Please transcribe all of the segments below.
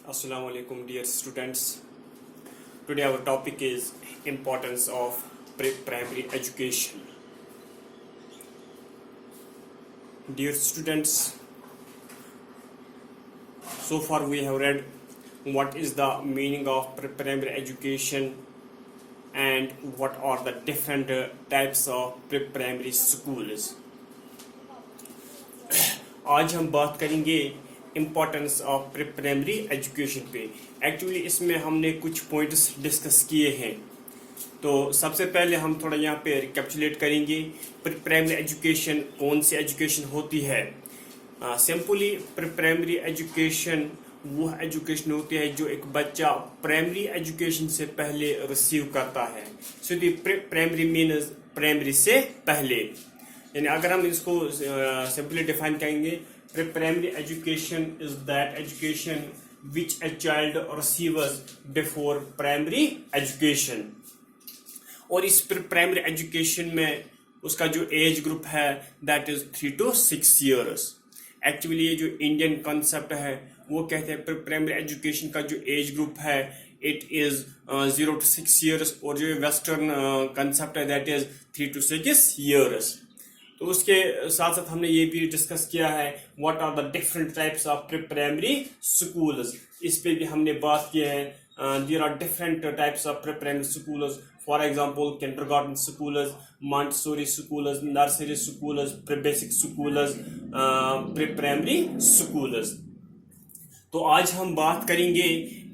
Assalamu alaikum dear students. Today our topic is importance of pre-primary education. Dear students, so far we have read what is the meaning of pre-primary education and what are the different types of pre-primary schools. आज हम बात करेंगे importance of pre primary education पे. Actually इसमें हमने कुछ points discuss किए हैं, तो सबसे पहले हम थोड़ा यहाँ पे रिकैप्चुलेट करेंगे प्री प्राइमरी एजुकेशन कौन सी एजुकेशन होती है. सिंपली प्री प्राइमरी एजुकेशन वो एजुकेशन होती है जो एक बच्चा प्राइमरी एजुकेशन से पहले रिसीव करता है. सो दी प्राइमरी मीन्स प्राइमरी से पहले, यानी अगर हम इसको सिंपली डिफाइन करेंगे, primary education is that education which a child receives before primary education. और इस प्राइमरी एजुकेशन में उसका जो एज ग्रुप है that is 3 to 6 years. Actually ये जो इंडियन कॉन्सेप्ट है वो कहते हैं प्राइमरी एजुकेशन का जो एज ग्रुप है इट इज 0 to 6 years, और जो वेस्टर्न कॉन्सेप्ट है दैट इज 3 to 6 years. तो उसके साथ साथ हमने ये भी डिस्कस किया है what are the different types of pre primary schools. इस पे भी हमने बात की है. There are different types of pre primary schools. For example kindergarten schools, Montessori schools, nursery schools, pre basic schools, pre primary schools. तो आज हम बात करेंगे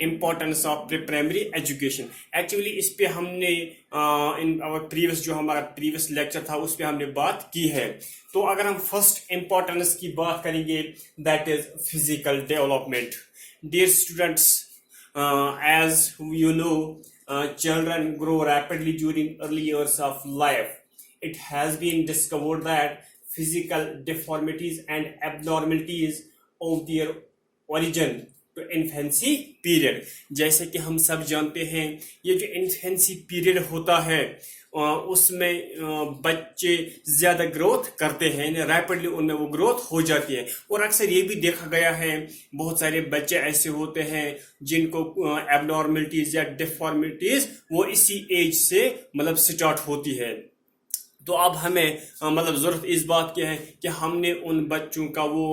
importance of pre primary education. Actually इस पे हमने इन प्रीवियस जो हमारा प्रीवियस लेक्चर था उस पे हमने बात की है. तो अगर हम फर्स्ट इम्पोर्टेंस की बात करेंगे that is physical development. Dear students, as you know, children grow rapidly during early years of life. It has been discovered that physical deformities and abnormalities of their origin to infancy period. जैसे कि हम सब जानते हैं ये जो infancy period होता है उसमें बच्चे ज़्यादा ग्रोथ करते हैं, रैपिडली उनमें वो ग्रोथ हो जाती है. और अक्सर ये भी देखा गया है बहुत सारे बच्चे ऐसे होते हैं जिनको एबनॉर्मलिटीज़ या डिफॉर्मिटीज़ वो इसी एज से मतलब स्टार्ट होती है. तो अब हमें मतलब ज़रूरत इस बात की है कि हमने उन बच्चों का वो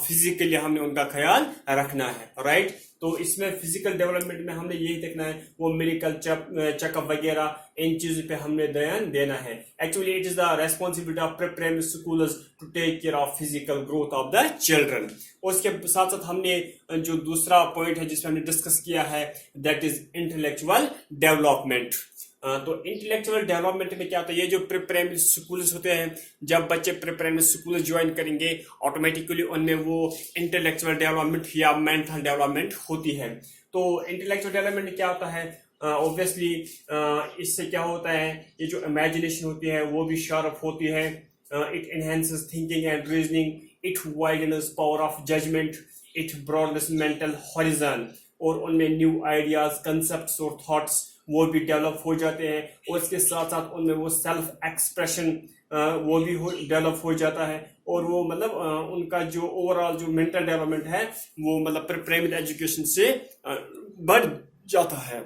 फिजिकली हमने उनका ख्याल रखना है, राइट. तो इसमें फिजिकल डेवलपमेंट में हमने यही देखना है वो मेडिकल चेकअप वगैरह इन चीज़ों पे हमने ध्यान देना है. Actually it is the responsibility of pre primary schools to take care of physical growth of the children. और उसके साथ साथ हमने जो दूसरा पॉइंट है जिसमें हमने डिस्कस किया है दैट इज इंटेलेक्चुअल डेवलपमेंट. तो इंटेलेक्चुअल डेवलपमेंट में क्या होता है, ये जो प्री प्राइमरी स्कूल्स होते हैं जब बच्चे प्री प्राइमरी स्कूल ज्वाइन करेंगे ऑटोमेटिकली उनमें वो इंटेलेक्चुअल डेवलपमेंट या मेंटल डेवलपमेंट होती है. तो इंटेलेक्चुअल डेवलपमेंट क्या होता है, ऑब्वियसली इससे क्या होता है ये जो इमेजिनेशन होती है वो भी शार्प होती है. It enhances thinking and reasoning, it widens power of judgment, it broadens mental horizon, और उनमें न्यू आइडियाज, कंसेप्ट्स और थॉट्स वो भी डेवलप हो जाते हैं. और इसके साथ साथ उनमें वो सेल्फ एक्सप्रेशन वो भी डेवलप हो जाता है. और वो मतलब उनका जो ओवरऑल जो मेंटल डेवलपमेंट है वो मतलब प्राइमरी एजुकेशन से बढ़ जाता है.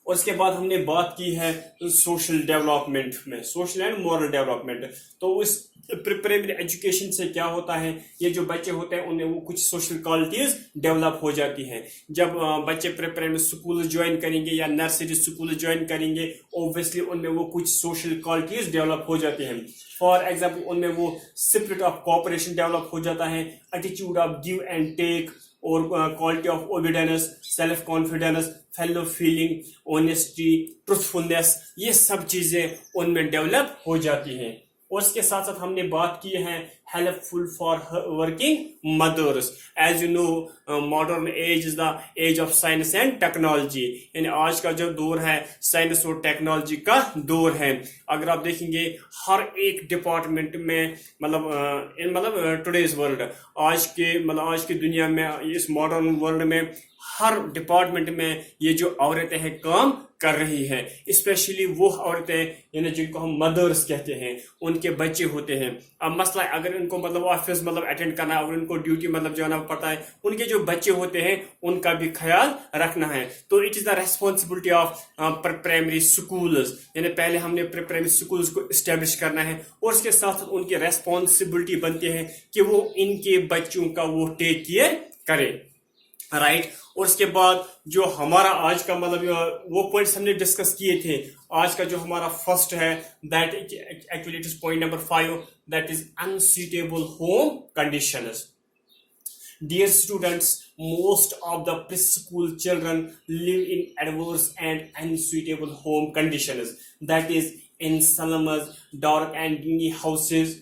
और उसके बाद हमने बात की है सोशल डेवलपमेंट में, सोशल एंड मॉरल डेवलपमेंट. तो उस प्राइमरी एजुकेशन से क्या होता है, ये जो बच्चे होते हैं उनमें वो कुछ सोशल क्वालिटीज डेवलप हो जाती हैं. जब बच्चे प्राइमरी स्कूल ज्वाइन करेंगे या नर्सरी स्कूल ज्वाइन करेंगे ऑब्वियसली उनमें वो कुछ सोशल क्वालिटीज डेवलप हो जाती हैं. फॉर एग्जाम्पल उनमें वो स्पिरिट ऑफ कोऑपरेशन डेवलप हो जाता है, attitude of give and take, और quality of obedience, self confidence, fellow feeling, honesty, truthfulness, ये सब चीज़ें उनमें डेवलप हो जाती हैं. और इसके साथ साथ हमने बात की है helpful for working mothers. As you know modern age is the age of science and technology, यानी आज का जो दौर है साइंस और टेक्नोलॉजी का दौर है. अगर आप देखेंगे हर एक डिपार्टमेंट में मतलब टुडेज वर्ल्ड, आज की दुनिया में, इस मॉडर्न वर्ल्ड में हर डिपार्टमेंट में ये जो औरतें हैं काम कर रही हैं. स्पेशली वो औरतें यानी जिनको हम मदर्स कहते हैं, उनके बच्चे होते हैं. अब मसला अगर इनको मतलब ऑफिस मतलब अटेंड करना है, अगर इनको ड्यूटी मतलब जाना पड़ता है, उनके जो बच्चे होते हैं उनका भी ख्याल रखना है. तो it is the responsibility of primary schools, यानी पहले हमने प्राइमरी स्कूल्स को इस्टेब्लिश करना है और उसके साथ साथ उनकी रेस्पॉन्सिबिलिटी बनती है कि वो इनके बच्चों का वो टेक केयर करे, राइट. और उसके बाद जो हमारा आज का मतलब वो पॉइंट्स हमने डिस्कस किए थे, आज का जो हमारा फर्स्ट है that actually it is point number 5, that is unsuitable home conditions. Dear students, most of the preschool children live in adverse and unsuitable home conditions. That is, in slums, dark and dingy houses.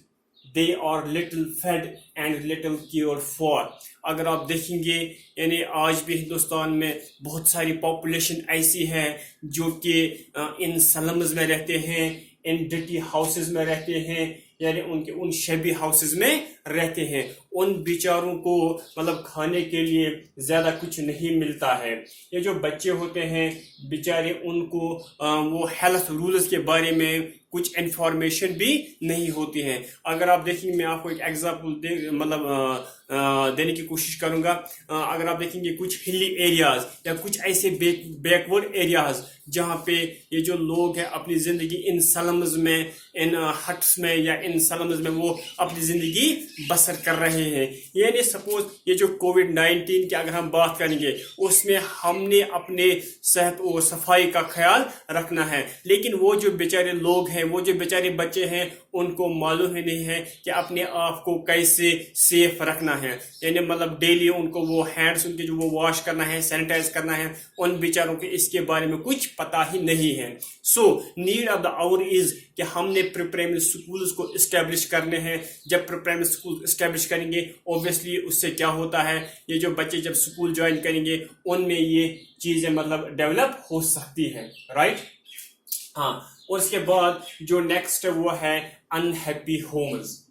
They are little fed and little cared for. अगर आप देखेंगे यानी आज भी हिंदुस्तान में बहुत सारी population ऐसी है जो कि इन स्लम्स में रहते हैं, इन डिटी हाउसेज में रहते हैं, यानी उनके उन शेबी हाउसेज में रहते हैं. उन बेचारों को मतलब खाने के लिए ज़्यादा कुछ नहीं मिलता है. ये जो बच्चे होते हैं बेचारे, उनको वो हेल्थ रूल्स के बारे में कुछ इंफॉर्मेशन भी नहीं होती है. अगर आप देखेंगे, मैं आपको एक एग्जाम्पल देने की कोशिश करूंगा. अगर आप देखेंगे कुछ हिली एरियाज या कुछ ऐसे बैकवर्ड एरियाज जहाँ पे ये जो लोग हैं अपनी ज़िंदगी इन स्लम्स में, इन हट्स में या इन स्लम्स में वो अपनी ज़िंदगी बसर कर रहे हैं. यानी सपोज ये जो कोविड-19 की अगर हम बात करेंगे उसमें हमने अपने सेहत और सफाई का ख्याल रखना है, लेकिन वो जो बेचारे लोग हैं, वो जो बेचारे बच्चे हैं, उनको मालूम ही नहीं है कि अपने आप को कैसे सेफ रखना है. यानी मतलब डेली उनको वो हैंड्स उनके जो वो वॉश करना है, सैनिटाइज करना है, उन बेचारों के इसके बारे में कुछ पता ही नहीं है. So need of the our is कि हमने प्राइमरी स्कूल्स को इस्टेब्लिश करने हैं. जब प्राइमरी स्कूल इस्टेब्लिश करेंगे ऑब्वियसली उससे क्या होता है, ये जो बच्चे जब स्कूल ज्वाइन करेंगे उनमें ये चीजें मतलब डेवलप हो सकती है, राइट. हाँ, और उसके बाद जो नेक्स्ट वो है unhappy homes.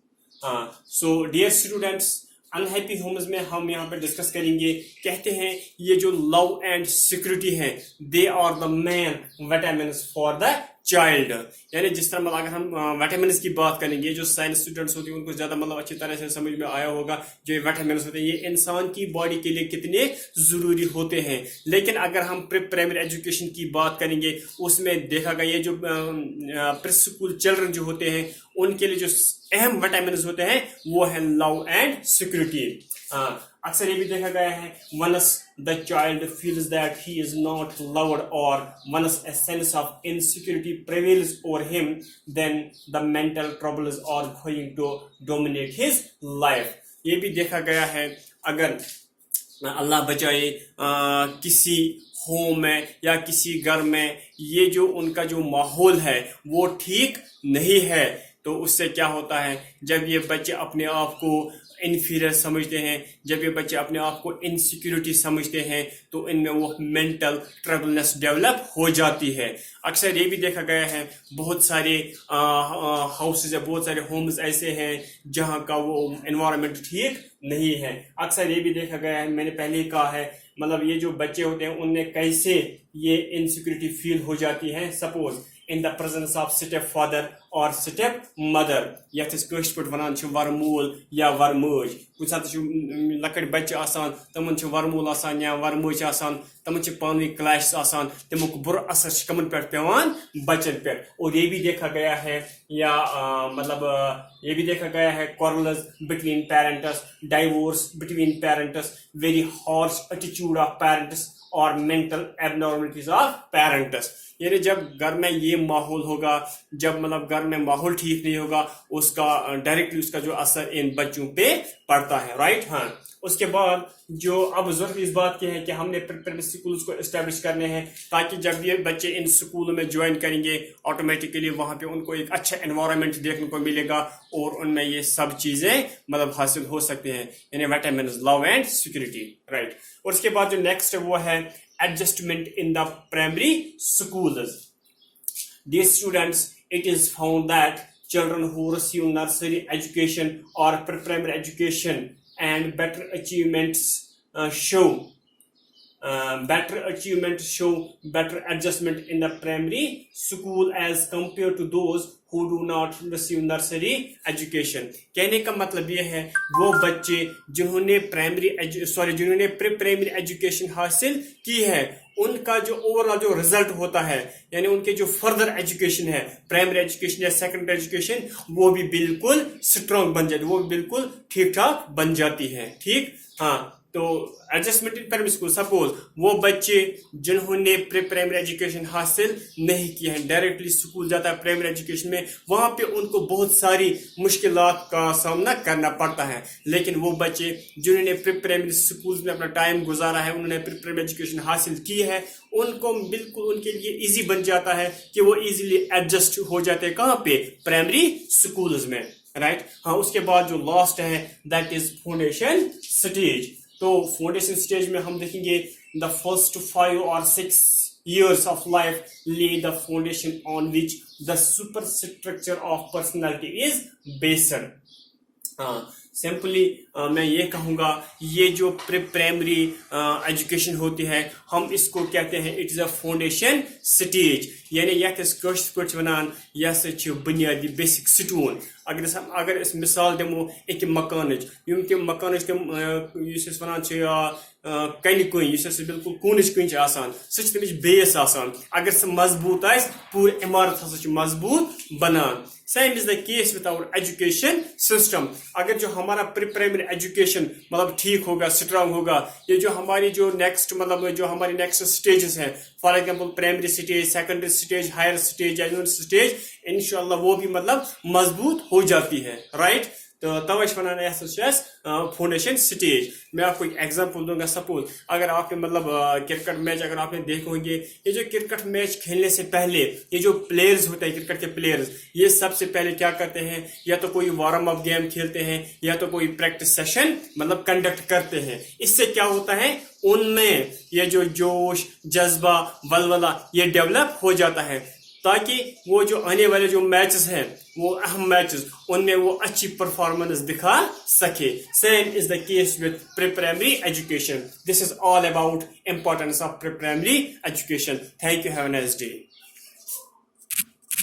So dear students, unhappy homes में हम यहाँ पे डिस्कस करेंगे. कहते हैं ये जो लव एंड सिक्योरिटी है, they are the main vitamins for the child. यानी जिस तरह मतलब अगर हम विटामिन्स की बात करेंगे, जो साइंस स्टूडेंट्स होते हैं उनको ज्यादा मतलब अच्छी तरह से समझ में आया होगा. जो विटामिन्स होते हैं ये इंसान की बॉडी के लिए कितने जरूरी होते हैं. लेकिन अगर हम प्राइमरी एजुकेशन की बात करेंगे उसमें देखा गया ये जो प्री स्कूल चिल्ड्रन जो होते हैं उनके लिए जो अहम विटामिन्स होते हैं वो है लव एंड सिक्योरिटी. अक्सर ये भी देखा गया है, once the child feels that he is not loved or once a sense of insecurity prevails over him, then the mental troubles are going to dominate his life. ये भी देखा गया है, अगर अल्लाह बचाए किसी होम में या किसी घर में ये जो उनका जो माहौल है वो ठीक नहीं है, तो उससे क्या होता है, जब ये बच्चे अपने आप को इन्फीरियर समझते हैं, जब ये बच्चे अपने आप को इनसिक्योरिटी समझते हैं, तो इनमें वो मेंटल ट्रबलनेस डेवलप हो जाती है. अक्सर ये भी देखा गया है बहुत सारे हाउसेज या बहुत सारे होम्स ऐसे हैं जहाँ का वो एनवायरनमेंट ठीक नहीं है. अक्सर ये भी देखा गया है, मैंने पहले ही कहा है, मतलब ये जो बच्चे होते हैं उनमें कैसे ये इनसिक्योरिटी फील हो जाती है. Suppose in the presence of step father or step mother, यथ कश पे वन वरमूल या वरमोज. कुछ सात लकड़ बच्चे आसान, तमन वरमूल आसान या वरमोज आसान, तमन पानी क्लैश आसान, तमुक बुरा असर कमन पे पेवान बच्चन पे. और ये भी देखा गया है या मतलब ये भी देखा गया है quarrels between parents, divorce between parents, very harsh attitude of parents और mental abnormalities of parents. यानी जब घर में ये माहौल होगा, जब मतलब घर में माहौल ठीक नहीं होगा, उसका डायरेक्टली उसका जो असर इन बच्चों पे पड़ता है, राइट. हाँ, उसके बाद जो अब जरूरत इस बात की है कि हमने प्राइमरी स्कूल्स को एस्टेब्लिश करने हैं ताकि जब ये बच्चे इन स्कूलों में ज्वाइन करेंगे ऑटोमेटिकली वहाँ पे उनको एक अच्छा एनवायरनमेंट देखने को मिलेगा और उनमें ये सब चीजें मतलब हासिल हो सकती हैं, यानी vitamins, love and security, right. और उसके बाद जो नेक्स्ट वो है adjustment in the primary schools. Dear students, it is found that children who receive nursery education or primary education and better achievements show better achievement show better adjustment in the primary school as compared to those who do not receive nursery education. کہنے کا مطلب یہ ہے وہ بچے جنہوں نے پری primary education حاصل کی ہے ان کا جو اوور آل جو رزلٹ ہوتا ہے یعنی ان کے جو فردر ایجوکیشن ہے پرائمری ایجوکیشن یا سیکنڈری ایجوکیشن وہ بھی بالکل اسٹرانگ بن جاتی ہے, وہ بھی بالکل ٹھیک ٹھاک بن جاتی ہے. ٹھیک ہاں. تو adjustment in primary school, suppose وہ بچے جنہوں نے پری پرائمری ایجوکیشن حاصل نہیں کی ہے ڈائریکٹلی اسکول جاتا ہے پرائمری ایجوکیشن میں, وہاں پہ ان کو بہت ساری مشکلات کا سامنا کرنا پڑتا ہے. لیکن وہ بچے جنہوں نے پری پرائمری اسکول میں اپنا ٹائم گزارا ہے, انہوں نے پری پرائمری ایجوکیشن حاصل کی ہے, ان کو بالکل ان کے لیے ایزی بن جاتا ہے کہ وہ ایزیلی ایڈجسٹ ہو جاتے ہیں کہاں پہ, پرائمری اسکولز میں. رائٹ. ہاں, اس کے بعد جو لاسٹ ہے دیٹ از فاؤنڈیشن اسٹیج. تو فاؤنڈیشن اسٹیج میں ہم دیکھیں گے the first 5 or 6 years of life lay the foundation on which the superstructure of personality is based. Simply میں یہ کہوں گا یہ جو پری پرائمری ایجوکیشن ہوتی ہے ہم اس کو کہتے ہیں it is a foundation stage, یعنی یتھ کٲشِر پٲٹھۍ وَنان یہ ہسا چھِ بُنیادی بیسک سٹون. اگر أسۍ مثال دِمو أکہِ مکانٕچ, یِم تِم مکانٕچ تِم یُس أسۍ وَنان چھِ کنہِ کُنۍ یُس اَسہِ بالکل کوٗنٕچ کُنۍ چھِ آسان سُہ چھِ تَمِچ بیس آسان. اگر سُہ مضبوٗط آسہِ پوٗرٕ عمارت ہسا چھِ مضبوٗط بنان. Same as the case with our education system. اگر جو ہمارا پری پرائمری ایجوکیشن مطلب ٹھیک ہوگا, اسٹرانگ ہوگا, یہ جو ہماری جو نیکسٹ مطلب جو ہماری نیکسٹ اسٹیجز ہیں for example primary stage, secondary stage, higher stage یا یونیورسٹی اسٹیج, انشاءاللہ وہ بھی مطلب مضبوط ہو جاتی ہے. رائٹ. تو توے چھِ وَنان یہ ہسا چھِ فاؤنڈیشن سٹیج. میں آپ کو ایک ایگزامپل دوں گا. سپوز اگر آپ نے مطلب کرکٹ میچ اگر آپ نے دیکھے ہوں گے, یہ جو کرکٹ میچ کھیلنے سے پہلے یہ جو پلیئرز ہوتے ہیں کرکٹ کے پلیئرز, یہ سب سے پہلے کیا کرتے ہیں, یا تو کوئی وارم اپ گیم کھیلتے ہیں یا تو کوئی پریکٹس سیشن مطلب کنڈکٹ کرتے ہیں. اس سے کیا ہوتا ہے ان میں یہ جو جوش, جذبہ, ولولہ یہ ڈیولپ ہو جاتا ہے تاکہ وہ جو آنے والے جو میچز ہیں وہ اہم میچز ان میں وہ اچھی پرفارمنس دکھا سکے. Same as the case with pre primary education. This is all about importance of pre primary education. Thank you. Have a nice day.